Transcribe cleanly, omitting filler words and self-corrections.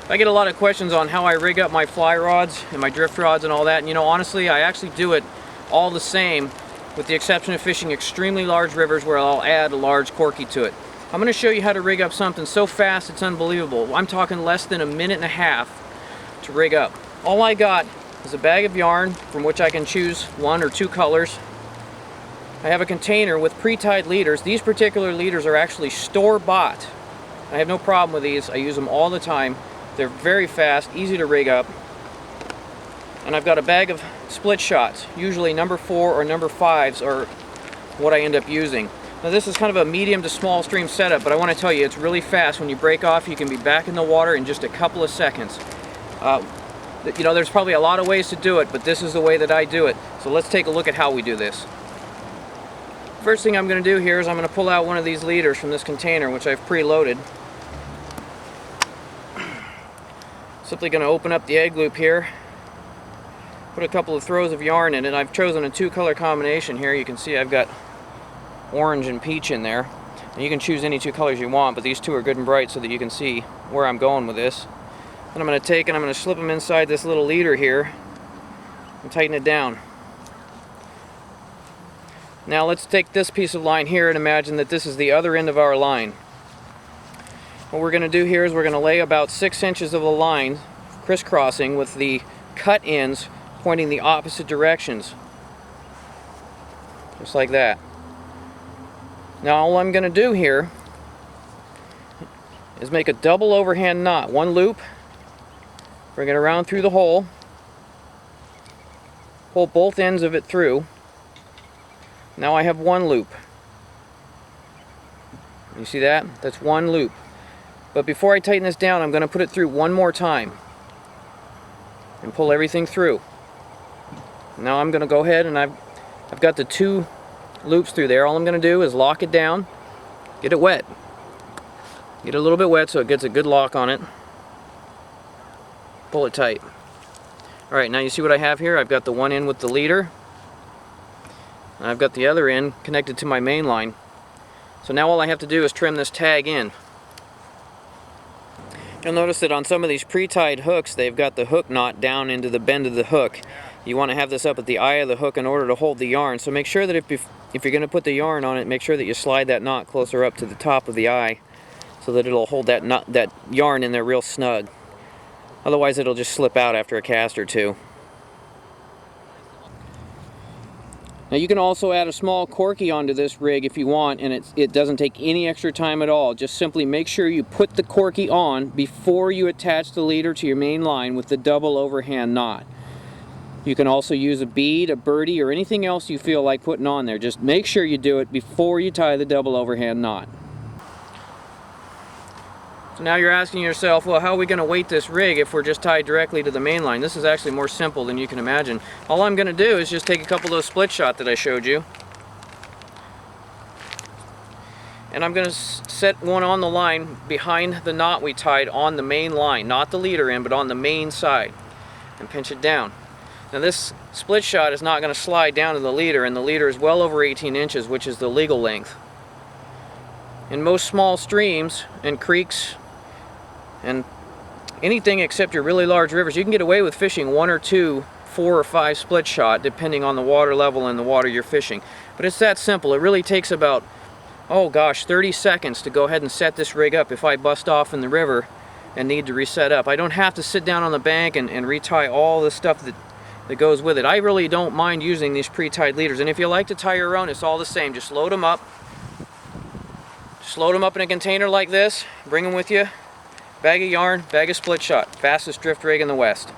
I get a lot of questions on how I rig up my fly rods and my drift rods and all that, and honestly, I actually do it all the same, with the exception of fishing extremely large rivers where I'll add a large corky to it. I'm going to show you how to rig up something so fast it's unbelievable. I'm talking less than a minute and a half to rig up. All I got is a bag of yarn from which I can choose 1 or 2 colors. I have a container with pre-tied leaders. These particular leaders are actually store-bought. I have no problem with these. I use them all the time. They're very fast, easy to rig up. And I've got a bag of split shots. Usually number 4 or number 5s are what I end up using. Now this is kind of a medium to small stream setup, but I want to tell you it's really fast. When you break off, you can be back in the water in just a couple of seconds. There's probably a lot of ways to do it, but this is the way that I do it. So let's take a look at how we do this. First thing I'm going to do here is I'm going to pull out one of these leaders from this container, which I've preloaded. Simply going to open up the egg loop here, put a couple of throws of yarn in it. I've chosen a 2-color combination here. You can see I've got orange and peach in there. And you can choose any 2 colors you want, but these 2 are good and bright so that you can see where I'm going with this. And I'm going to take and I'm going to slip them inside this little leader here and tighten it down. Now let's take this piece of line here and imagine that this is the other end of our line. What we're going to do here is we're going to lay about 6 inches of a line crisscrossing with the cut ends pointing the opposite directions. Just like that. Now all I'm going to do here is make a double overhand knot. 1 loop, bring it around through the hole, pull both ends of it through. Now I have 1 loop. You see that? That's 1 loop. But before I tighten this down, I'm going to put it through 1 more time and pull everything through. Now I'm going to go ahead and I've got the 2 loops through there. All I'm going to do is lock it down, get it wet. Get it a little bit wet so it gets a good lock on it. Pull it tight. Alright, now you see what I have here? I've got the one end with the leader, and I've got the other end connected to my main line. So now all I have to do is trim this tag in. You'll notice that on some of these pre-tied hooks, they've got the hook knot down into the bend of the hook. You want to have this up at the eye of the hook in order to hold the yarn. So make sure that if you're going to put the yarn on it, make sure that you slide that knot closer up to the top of the eye so that it'll hold that yarn in there real snug. Otherwise it'll just slip out after a cast or 2. Now you can also add a small corky onto this rig if you want, and it doesn't take any extra time at all. Just simply make sure you put the corky on before you attach the leader to your main line with the double overhand knot. You can also use a bead, a birdie, or anything else you feel like putting on there. Just make sure you do it before you tie the double overhand knot. So now you're asking yourself, well, how are we going to weight this rig if we're just tied directly to the main line? This is actually more simple than you can imagine. All I'm going to do is just take a couple of those split shot that I showed you, and I'm going to set one on the line behind the knot we tied on the main line, not the leader end, but on the main side, and pinch it down. Now this split shot is not going to slide down to the leader, and the leader is well over 18 inches, which is the legal length. In most small streams and creeks and anything except your really large rivers, you can get away with fishing 1 or 2, 4 or 5 split shot depending on the water level and the water you're fishing. But it's that simple. It really takes about, 30 seconds to go ahead and set this rig up if I bust off in the river and need to reset up. I don't have to sit down on the bank and retie all the stuff that goes with it. I really don't mind using these pre-tied leaders, and if you like to tie your own, it's all the same. Just load them up. Just load them up in a container like this, bring them with you, bag of yarn, bag of split shot. Fastest drift rig in the West.